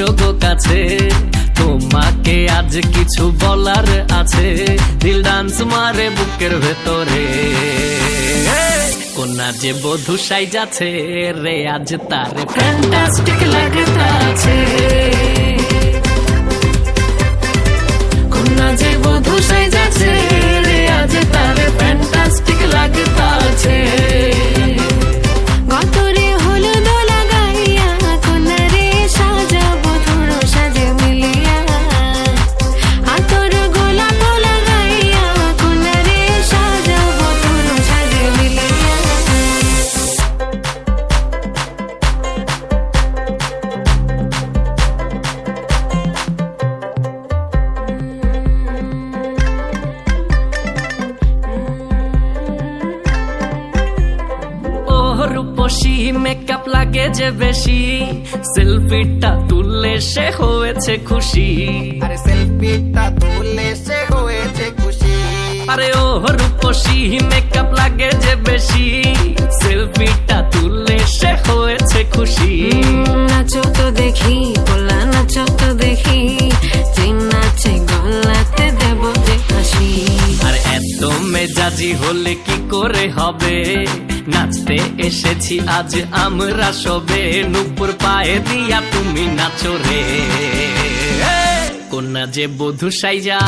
এসো গো কাছে, তোমাকে আজ কিছু বলার আছে। দিল ডান্স মারে বুকের ভেতরে, কোনা যে বধূ সাইজাছে রে আজ তারে ফ্যান্টাস্টিক লাগতাছে। কোনা যে বধূ সাইজাছে রে আজ তারে ফ্যান্টাস্টিক লাগতাছে। গতরে হলুদ লাগাইয়া কোনারে সাজাবো ধুর সাজে মিলিয়া, আতর গোলাপ লাগাইয়া কোনারে সাজাবো ধুর সাজে মিলিয়া। রূপসী মেকআপ লাগে যে বেশি, সেলফিটা তুললে সে হয়েছে খুশি। আরে সেলফিটা তুললে সে হয়েছে খুশি। আরে ও রূপসী মেকআপ লাগে যে বেশি, সেলফিটা তুললে সে হয়েছে খুশি। নাচো তো দেখি পোলা নাচো তো দেখি, যে নাচে গলাতে দেব যে হাসি। আর এত মেজাজি হলে কি করে হবে, নাচতে এসেছি আজ আমরা সবে। নুপুর পায়ে দিয়া তুমি নাচো রে, কোনা যে বধূ সাইজা,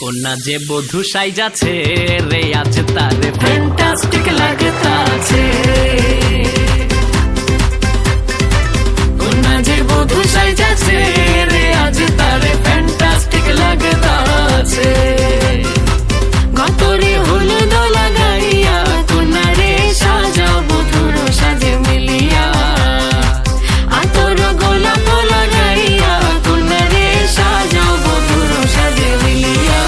কোনা যে বধূ সাইজাছে রে আজ তারে ফ্যান্টাস্টিক লাগতাছে। কোনা যে বধূ সাইজাছে রে আজ তারে ফ্যান্টাস্টিক লাগতাছে। গতরে হলুদ লাগাইয়া কোনারে সাজাবো ধুর সাজে মিলিয়া, আতর গোলাপ লাগাইয়া কোনারে সাজাবো ধুর সাজে মিলিয়া।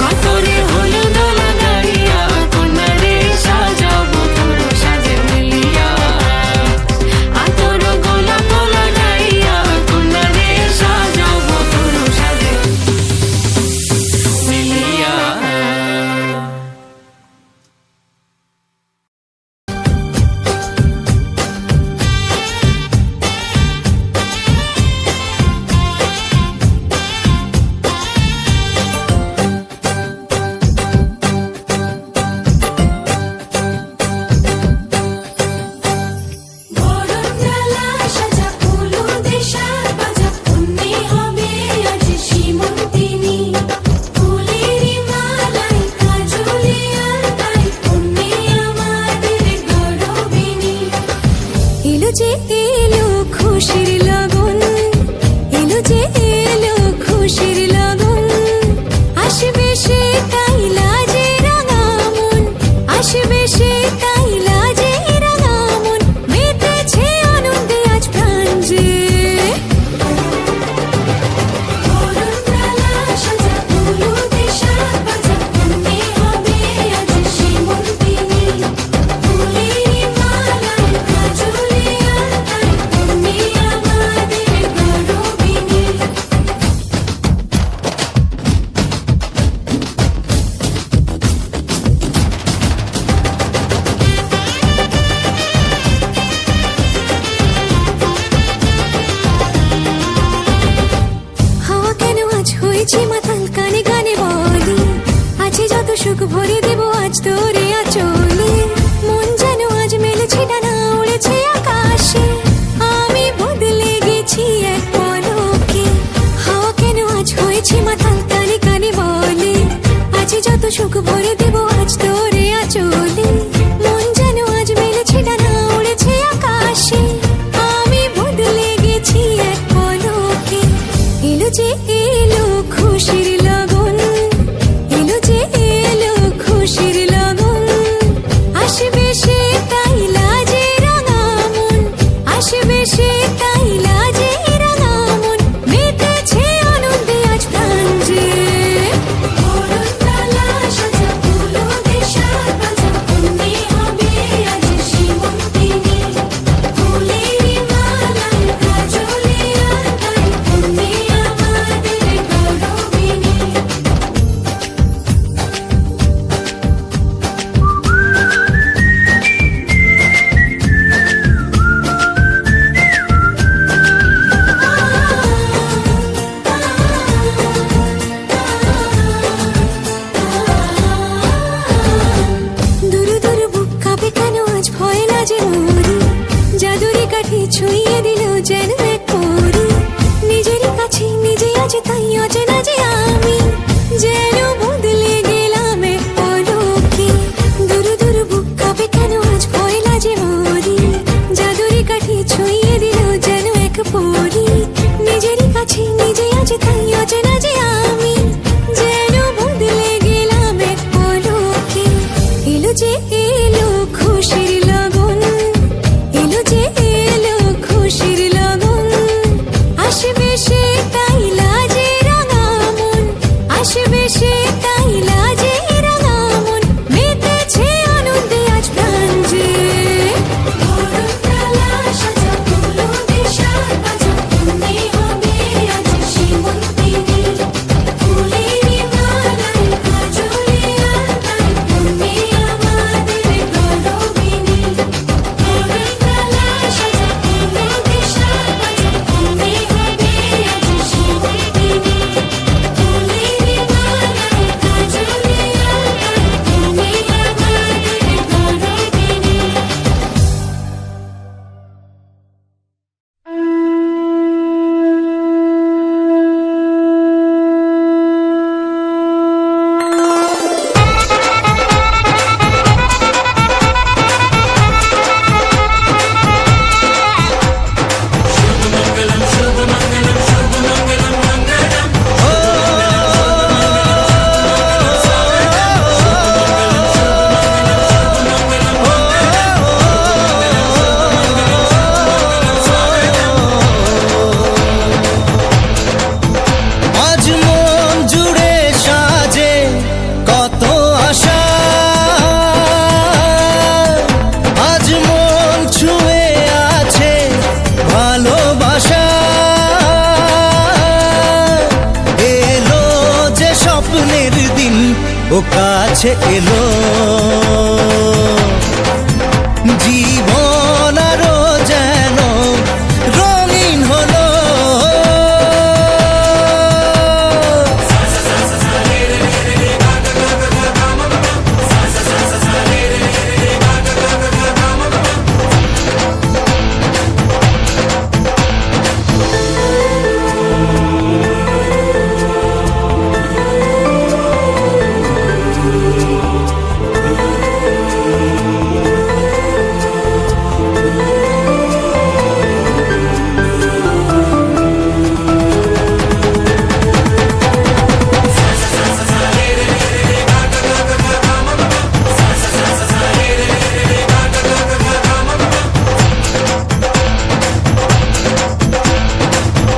গতরে হলুদ লাগাইয়া কোনারে সাজাবো ধুর সাজে মিলিয়া, আতর গোলাপ লাগাইয়া কোনারে সাজাবো ধুর সাজে মিলিয়া। বরণডালা সাজা ফুলো দেশার বাজা, পুণ্যে হবে আজ সীমন্তিনী। ফুলেরি মালাই কাজলে আলতায়, পুণ্যে আমাদের গৌরবিনী। এলো যে এলো খুশির লগন, এলো যে এলো খুশির লগন। আসবে সে কাইলা যে রাঙা মন, আসবে সে কাইলা যে রাঙা মন। মেতেছে আনন্দে আজ প্রাণ যে, বরণডালা সাজা ফুলো দেশার বাজা, পুণ্যে হবে আজ সীমন্তিনী। ফুলেরি মালাই কাজলে আলতায়, পুণ্যে আমাদের গৌরবিনী। হাওয়া কেন আজ হয়েছে মাতাল কানে কানে বলি, আছে যত সুখ ভরে দেব আজ তোরে আঁচলে। মন যেন আজ মেলেছে ডানা উড়েছে আকাশে, আমি বদলে গেছি এক পলকে। হাওয়া কেন আজ হয়েছে মাতাল কানে কানে বলে, আছে যত সুখ ভরে দেব আজ তোরে আঁচলে। মন যেন আজ মেলেছে ডানা উড়েছে আকাশে, আমি বদলে গেছি এক পলকে। এলো যে এলো খুশির লগন, এলো যে এলো খুশির লগন। আসবে সে কাইলা যে রাঙা মন, আসবে সে কাইলা যে রাঙা মন। মেতেছে আনন্দে আজ প্রাণ যে, বরণডালা সাজা ফুলো দেশার বাজা, পুণ্যে হবে আজ সীমন্তিনী। ফুলেরি মালাই ও কাছে এলো জীবন আরো যেন রঙিন হলো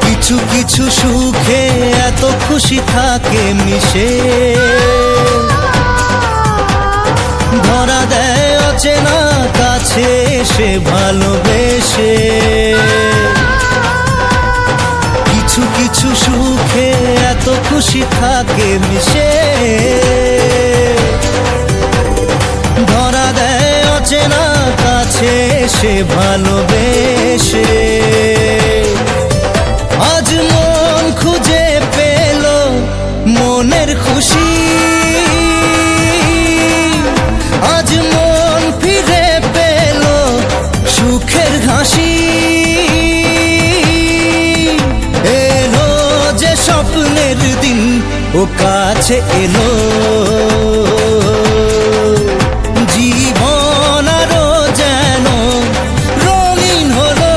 কিছু কিছু সুখে এত খুশি থাকে মিশে ধরা দেয় অচেনা কাছে এসে ভালোবেসে কিছু কিছু সুখে এত খুশি থাকে মিশে ধরা দেয় অচেনা কাছে এসে ভালোবেসে আজ মন খুঁজে পেল মনের খুশি আজ মন ফিরে পেল সুখের হাসি এলো যে স্বপ্নের দিন ও কাছে এলো জীবন আরো যেন রঙিন হলো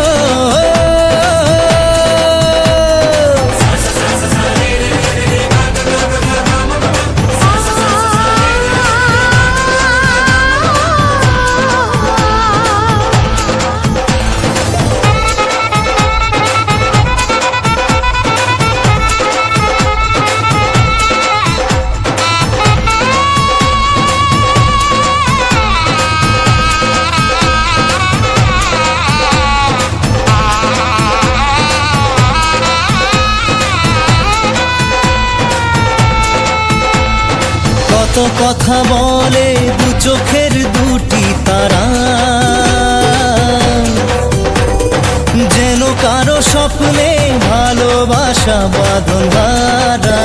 কত কথা বলে দু চোখের দুটি তারা যেন কারো স্বপ্নে ভালোবাসা বাঁধন ধরা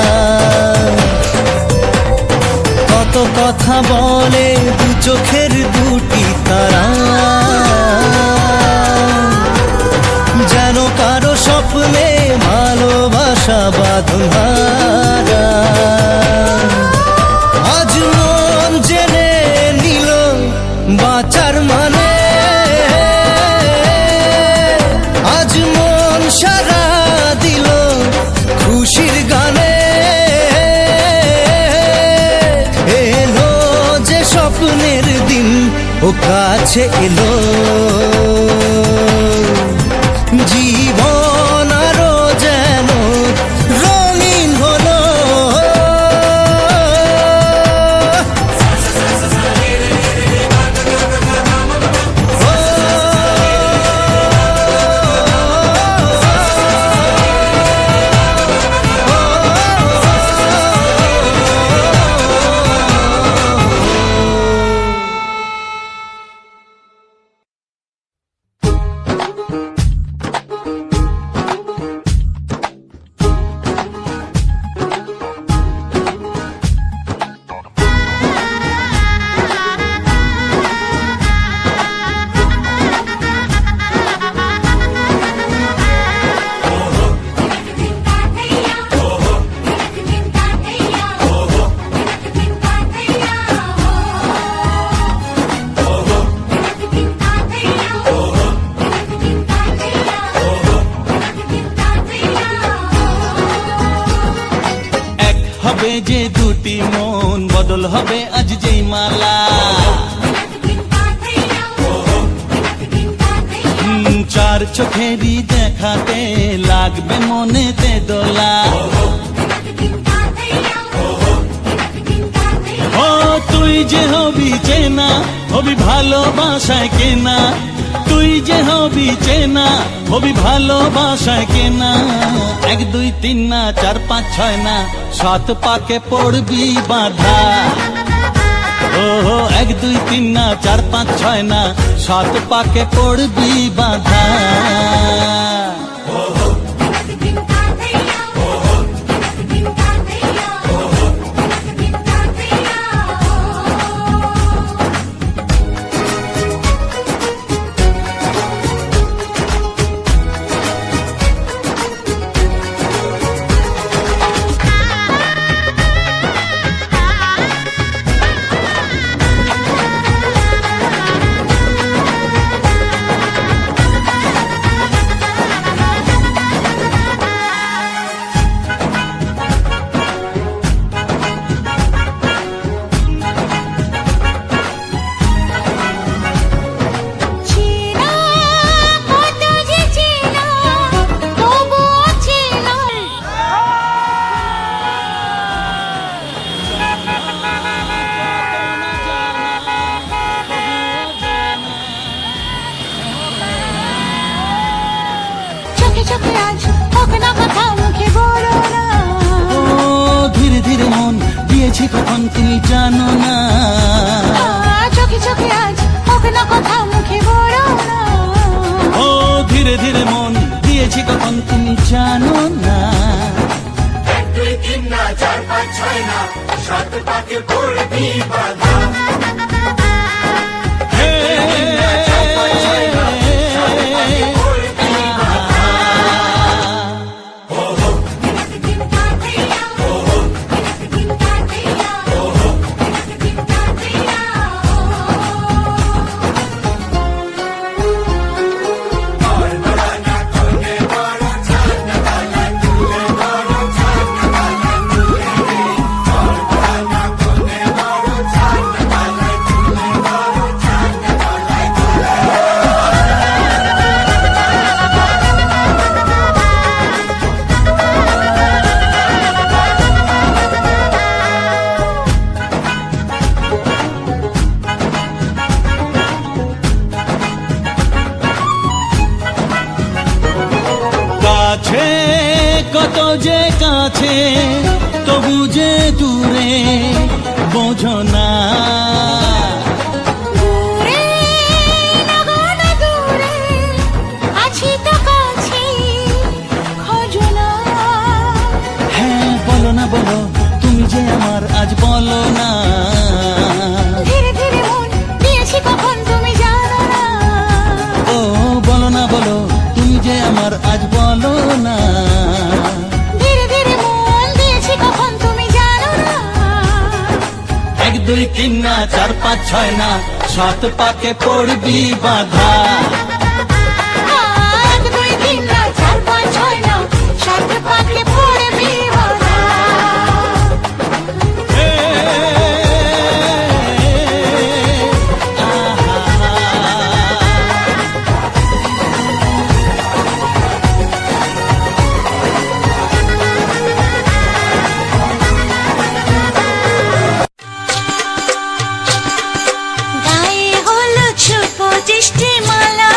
কত কথা বলে দু চোখের দুটি তারা যেন কারো স্বপ্নে ভালোবাসা বাঁধন ধরা আজ মন জেনে নিল বাঁচার মানে আজ মন সারা দিল খুশির গানে এলো যে স্বপ্নের দিন ও কাছে এলো জীবন আরো যেন রঙিন হলো হবে যে দুটি মন বদল হবে আজ যেই মালা চার চোখেরই দেখাতে লাগবে মনেতে দোলা ও তুই যে হবি চেনা হবি ভালোবাসায় কেনা তুই তুই যে হবি চেনা হবি ভালোবাসায় কেনা 1 2 3 না 4 5 6 না 7 পাকে পড়বি বাধা ও 1 2 3 না 4 5 6 না 7 পাকে পড়বি বাধা दिन का भैया दिन का भैया दिन का भैया চেনা কত যে চেনা তবুও চেনা চোখে চোখে আজ হোক না কথা মুখে বলো না ও ধীরে ধীরে মন দিয়েছি কখন তুমি জানো না চোখে চোখে আজ হোক না কথা মুখে বলো না ও ধীরে ধীরে মন দিয়েছি কখন তুমি জানো না 1 2 3 না 4 5 6 না 7 পাকে পড়বি বাধা হে, दिन का भैया दिन का भैया दिन का भैया কাছে কত যে কাছে তবু যে দূরে বোঝো না দূরে নগন দূরে আছি তো কাছে খোঁজো না হ্যাঁ বলো না বলো তুমি যে আমার আজ বলো না ধীরে ধীরে মন দিয়েছি কখন তুমি জানো না ও বলো না বলো তুমি যে আমার আজ বলো না ধীরে ধীরে মন দিয়েছি কখন তুমি জানো না 1 2 3 না 4 5 6 না 7 পাকে পড়বি বাধা 1 2 3 না 4 5 6 না 7 পাকে পড়বি বাধা হে, গায়ে হলো ছোট দৃষ্টি মালা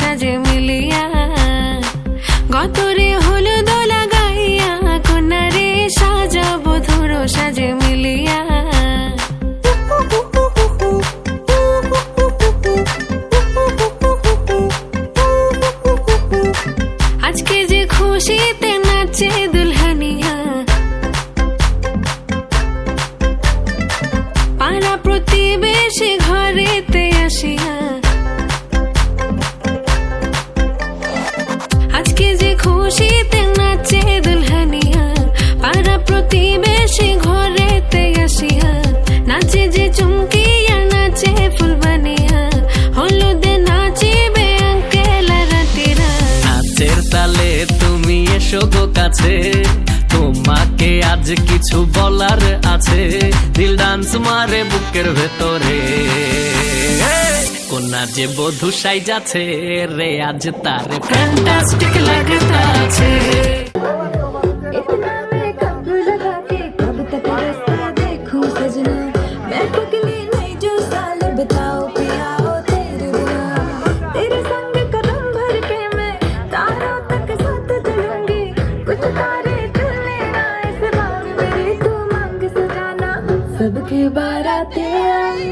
সাজে মিলিয়া গতরে হলুদ লাগাইয়া কন্যারে সাজাবো ধুরো সাজে মিলিয়া আজকে যে খুশিতে নাচে দুলহানিয়া পাড়া প্রতিবেশী ঘরেতে আসিয়া আজকে যে খুশিতে নাচে দুলহানিয়া পাড়া প্রতিবেশী ঘরেতে আসিয়া নাচে যে চুমকিয়া নাচে ফুলবানিয়া হলুদে নাচিবে আঙ্কেল রাতিরা নাচের তালে তুমি এসো গো কাছে তোমাকে আজ কিছু বলার আছে দিল ডান্স মারে বুকের ভেতরে কোনা যে বধূ সাই যাচ্ছে রে আজ তারে ফ্যান্টাস্টিক লাগতাছে इतना मैं कब लगा के कब तक रास्ता देखूं सजना मैं पगली नहीं जो साल बिताओ पियाओ तेरे बिना तेरे संग कदम भर के मैं तारों तक साथ चलूंगी कुछ तारे चलने ना इस बार मेरी तू मांग सजाना सबकी बारातें आई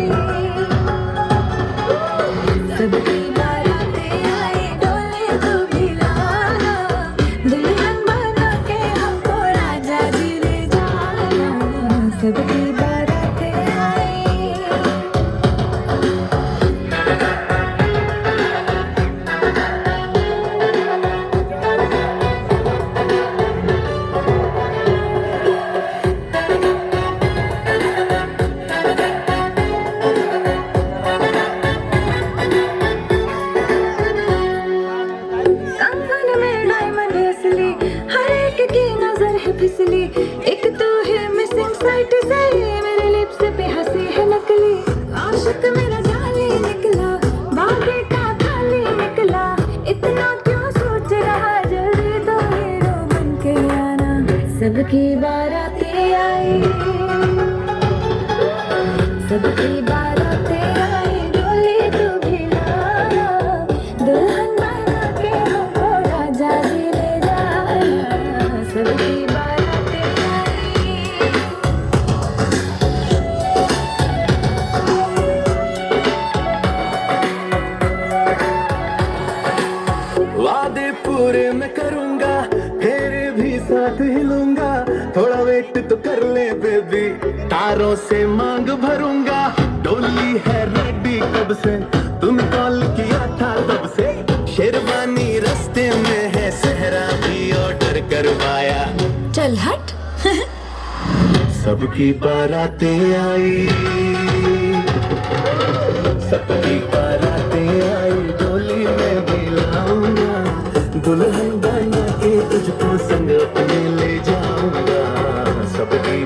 सबकी बारातें आई डोले तो भिलाना दुल्हन बना के हमको राजा जी ले जाना सबकी बारातें आई कंगन में डायमंड असली हर एक की नजर है फिसली एक तो है मिसिंग साइट से मेरे लिप्स पे हंसी है नकली आशिक मेरा जाली निकला बागे का खाली निकला इतना क्यों सोच रहा जल्दी तो हीरो बन के आना सबकी बारातें आई सबकी बारातें आई डोली तो भिलाना दुल्हन बना के हमको राजा जी ले जाना सबकी बारातें आई वादे पूरे मैं करूंगा फिर भी साथ हिलूंगा थोड़ा वेट तो कर ले बेबी तारों से मांग भरूंगा डोली है रेडी कब से तुम कॉल किया था तब से शेरवानी रास्ते में है सहरा भी ऑर्डर करवाया चल हट सबकी बारातें आई सबकी बारातें आई डोली में भी लाऊंगा दुल्हन बना के तुझको संग अपने ले जाऊंगा सबकी